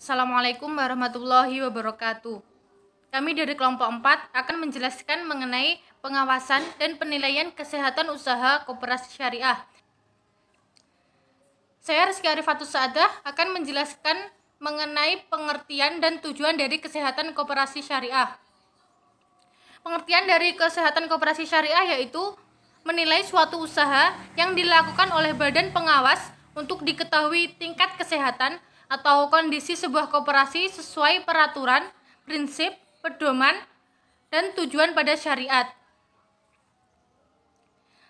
Assalamualaikum warahmatullahi wabarakatuh. Kami dari kelompok 4 akan menjelaskan mengenai pengawasan dan penilaian kesehatan usaha koperasi syariah. Saya Rizky Arifatus Saadah akan menjelaskan mengenai pengertian dan tujuan dari kesehatan koperasi syariah. Pengertian dari kesehatan koperasi syariah yaitu menilai suatu usaha yang dilakukan oleh badan pengawas untuk diketahui tingkat kesehatan atau kondisi sebuah koperasi sesuai peraturan, prinsip, pedoman, dan tujuan pada syariat.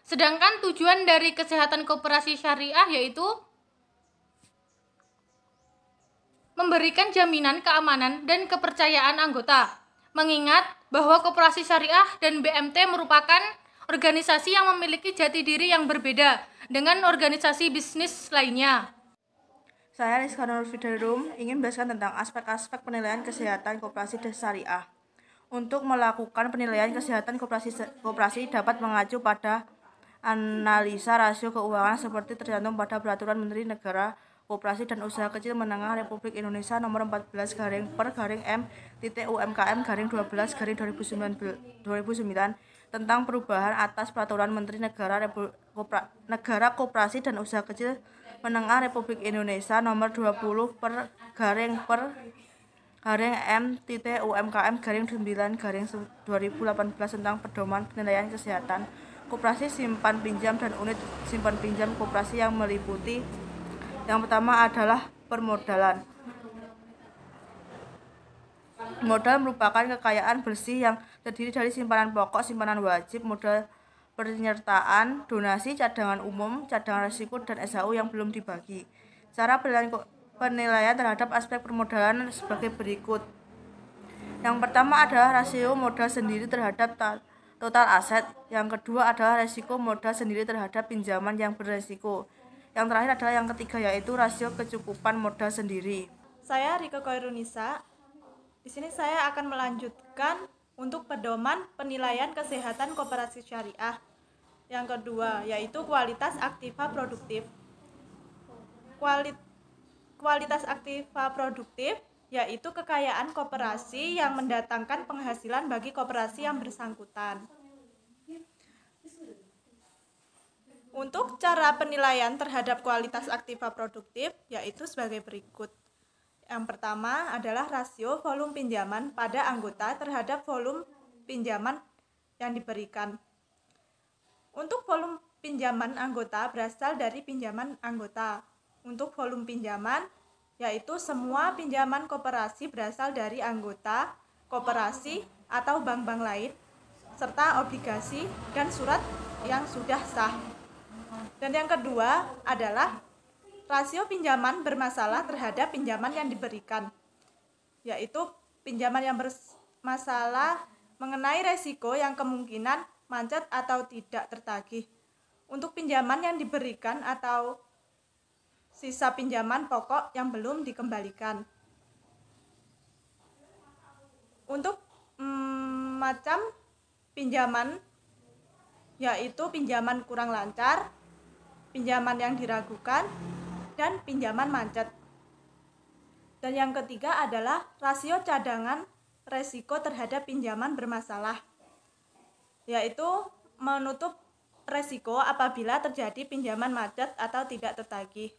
Sedangkan tujuan dari kesehatan koperasi syariah yaitu memberikan jaminan keamanan dan kepercayaan anggota, mengingat bahwa koperasi syariah dan BMT merupakan organisasi yang memiliki jati diri yang berbeda dengan organisasi bisnis lainnya. Saya Rizka Nurfidarum ingin menjelaskan tentang aspek-aspek penilaian kesehatan koperasi syariah. Untuk melakukan penilaian kesehatan koperasi dapat mengacu pada analisa rasio keuangan seperti tercantum pada Peraturan Menteri Negara Koperasi dan Usaha Kecil Menengah Republik Indonesia Nomor 14/per/M-UMKM-12/2009 tentang perubahan atas Peraturan Menteri Negara Koperasi dan Usaha Kecil Menengah Republik Indonesia Nomor 20/per/M-UMKM-9/2018 tentang pedoman penilaian kesehatan koperasi simpan pinjam dan unit simpan pinjam koperasi yang meliputi yang pertama adalah permodalan. Modal merupakan kekayaan bersih yang terdiri dari simpanan pokok, simpanan wajib, modal penyertaan, donasi, cadangan umum, cadangan risiko, dan SHU yang belum dibagi. Cara penilaian terhadap aspek permodalan sebagai berikut. Yang pertama adalah rasio modal sendiri terhadap total aset. Yang kedua adalah risiko modal sendiri terhadap pinjaman yang beresiko. Yang terakhir adalah yang ketiga, yaitu rasio kecukupan modal sendiri. Saya Rika Koirunisa. Di sini saya akan melanjutkan untuk pedoman penilaian kesehatan koperasi syariah. Yang kedua, yaitu kualitas aktiva produktif. Kualitas aktiva produktif yaitu kekayaan koperasi yang mendatangkan penghasilan bagi koperasi yang bersangkutan. Untuk cara penilaian terhadap kualitas aktiva produktif yaitu sebagai berikut. Yang pertama adalah rasio volume pinjaman pada anggota terhadap volume pinjaman yang diberikan. Untuk volume pinjaman anggota berasal dari pinjaman anggota. Untuk volume pinjaman yaitu semua pinjaman koperasi berasal dari anggota, koperasi atau bank-bank lain, serta obligasi dan surat yang sudah sah. Dan yang kedua adalah rasio pinjaman bermasalah terhadap pinjaman yang diberikan, yaitu pinjaman yang bermasalah mengenai resiko yang kemungkinan macet atau tidak tertagih. Untuk pinjaman yang diberikan atau sisa pinjaman pokok yang belum dikembalikan. Untuk macam pinjaman yaitu pinjaman kurang lancar, pinjaman yang diragukan, dan pinjaman macet. Dan yang ketiga adalah rasio cadangan resiko terhadap pinjaman bermasalah, yaitu menutup resiko apabila terjadi pinjaman macet atau tidak tertagih.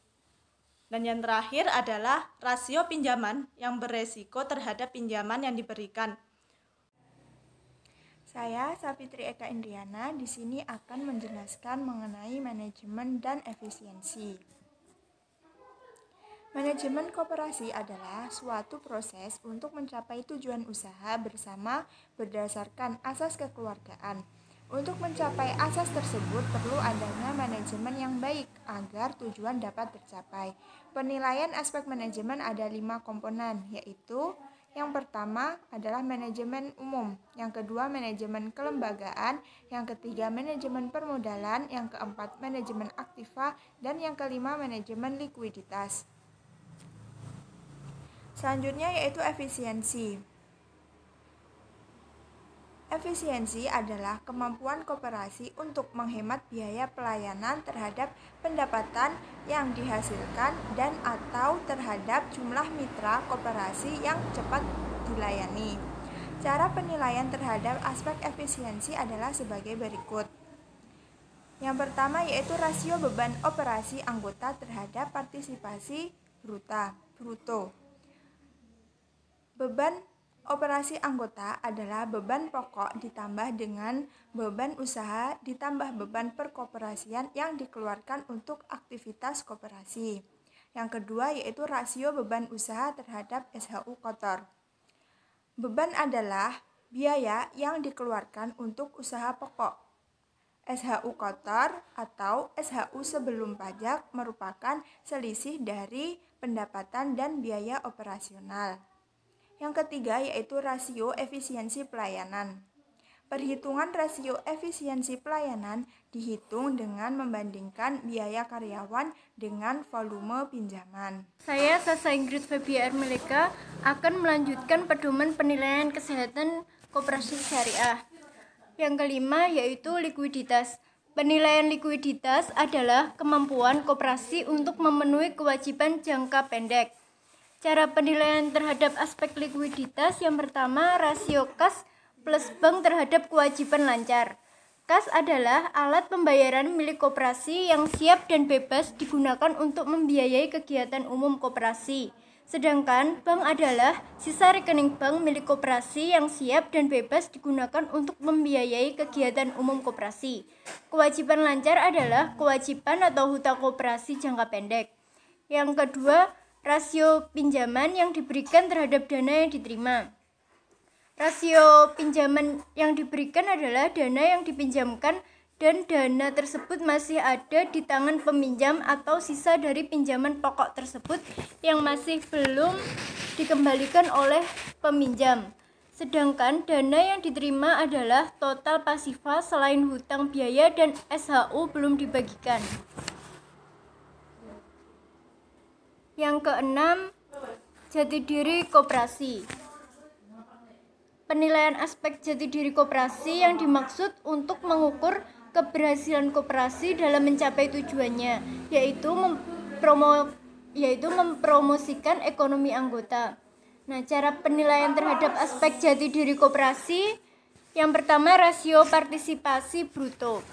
Dan yang terakhir adalah rasio pinjaman yang beresiko terhadap pinjaman yang diberikan. Saya Safitri Eka Indriana di sini akan menjelaskan mengenai manajemen dan efisiensi. Manajemen koperasi adalah suatu proses untuk mencapai tujuan usaha bersama berdasarkan asas kekeluargaan. Untuk mencapai asas tersebut perlu adanya manajemen yang baik agar tujuan dapat tercapai. Penilaian aspek manajemen ada 5 komponen, yaitu yang pertama adalah manajemen umum, yang kedua manajemen kelembagaan, yang ketiga manajemen permodalan, yang keempat manajemen aktiva, dan yang kelima manajemen likuiditas. Selanjutnya yaitu efisiensi. efisiensi adalah kemampuan koperasi untuk menghemat biaya pelayanan terhadap pendapatan yang dihasilkan dan atau terhadap jumlah mitra koperasi yang cepat dilayani. Cara penilaian terhadap aspek efisiensi adalah sebagai berikut. Yang pertama yaitu rasio beban operasi anggota terhadap partisipasi bruto. Beban operasi anggota adalah beban pokok ditambah dengan beban usaha ditambah beban perkoperasian yang dikeluarkan untuk aktivitas koperasi. Yang kedua yaitu rasio beban usaha terhadap SHU kotor. Beban adalah biaya yang dikeluarkan untuk usaha pokok. SHU kotor atau SHU sebelum pajak merupakan selisih dari pendapatan dan biaya operasional. Yang ketiga yaitu rasio efisiensi pelayanan. Perhitungan rasio efisiensi pelayanan dihitung dengan membandingkan biaya karyawan dengan volume pinjaman. Saya, Sasa Ingrid Febia Ermeleka, akan melanjutkan pedoman penilaian kesehatan koperasi syariah. Yang kelima yaitu likuiditas. Penilaian likuiditas adalah kemampuan koperasi untuk memenuhi kewajiban jangka pendek. Cara penilaian terhadap aspek likuiditas yang pertama, rasio kas plus bank terhadap kewajiban lancar. Kas adalah alat pembayaran milik koperasi yang siap dan bebas digunakan untuk membiayai kegiatan umum koperasi. Sedangkan bank adalah sisa rekening bank milik koperasi yang siap dan bebas digunakan untuk membiayai kegiatan umum koperasi. Kewajiban lancar adalah kewajiban atau hutang koperasi jangka pendek. Yang kedua, rasio pinjaman yang diberikan terhadap dana yang diterima. Rasio pinjaman yang diberikan adalah dana yang dipinjamkan dan dana tersebut masih ada di tangan peminjam atau sisa dari pinjaman pokok tersebut yang masih belum dikembalikan oleh peminjam. Sedangkan dana yang diterima adalah total pasifa selain hutang biaya dan SHU belum dibagikan. Yang keenam, jati diri koperasi. Penilaian aspek jati diri koperasi yang dimaksud untuk mengukur keberhasilan koperasi dalam mencapai tujuannya, yaitu mempromosikan ekonomi anggota. Nah, cara penilaian terhadap aspek jati diri koperasi yang pertama, rasio partisipasi bruto.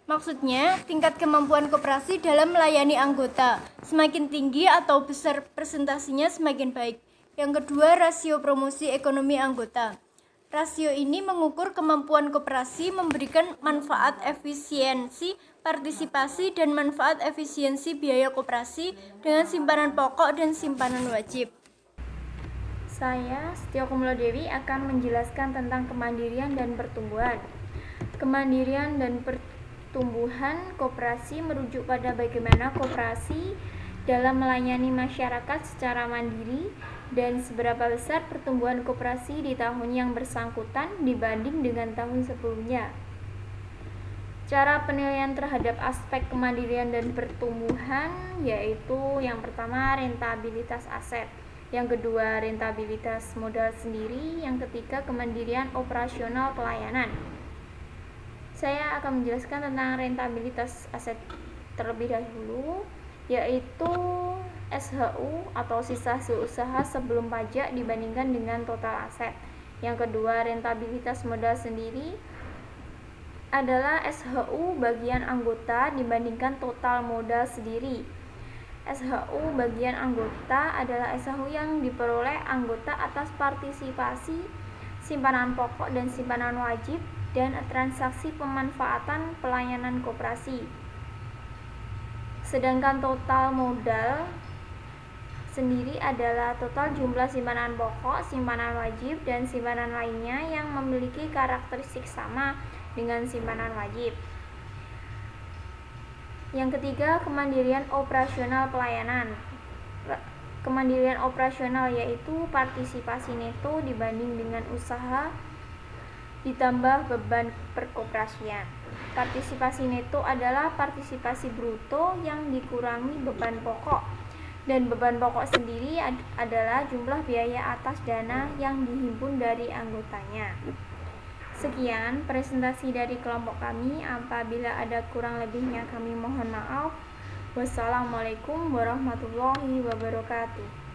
Maksudnya, tingkat kemampuan koperasi dalam melayani anggota. Semakin tinggi atau besar presentasinya semakin baik. Yang kedua, rasio promosi ekonomi anggota. Rasio ini mengukur kemampuan koperasi memberikan manfaat efisiensi partisipasi dan manfaat efisiensi biaya koperasi dengan simpanan pokok dan simpanan wajib. Saya, Setio Kumula Dewi, akan menjelaskan tentang kemandirian dan pertumbuhan. Kemandirian dan pertumbuhan koperasi merujuk pada bagaimana koperasi dalam melayani masyarakat secara mandiri dan seberapa besar pertumbuhan koperasi di tahun yang bersangkutan dibanding dengan tahun sebelumnya. Cara penilaian terhadap aspek kemandirian dan pertumbuhan yaitu yang pertama rentabilitas aset, yang kedua rentabilitas modal sendiri, yang ketiga kemandirian operasional pelayanan. Saya akan menjelaskan tentang rentabilitas aset terlebih dahulu, yaitu SHU atau sisa hasil usaha sebelum pajak dibandingkan dengan total aset. Yang kedua rentabilitas modal sendiri adalah SHU bagian anggota dibandingkan total modal sendiri. SHU bagian anggota adalah SHU yang diperoleh anggota atas partisipasi, simpanan pokok dan simpanan wajib, dan transaksi pemanfaatan pelayanan koperasi. Sedangkan total modal sendiri adalah total jumlah simpanan pokok, simpanan wajib, dan simpanan lainnya yang memiliki karakteristik sama dengan simpanan wajib. Yang ketiga, kemandirian operasional pelayanan. Kemandirian operasional yaitu partisipasi neto dibanding dengan usaha ditambah beban perkoperasian. Partisipasi neto adalah partisipasi bruto yang dikurangi beban pokok, dan beban pokok sendiri adalah jumlah biaya atas dana yang dihimpun dari anggotanya. Sekian presentasi dari kelompok kami. Apabila ada kurang lebihnya kami mohon maaf. Wassalamualaikum warahmatullahi wabarakatuh.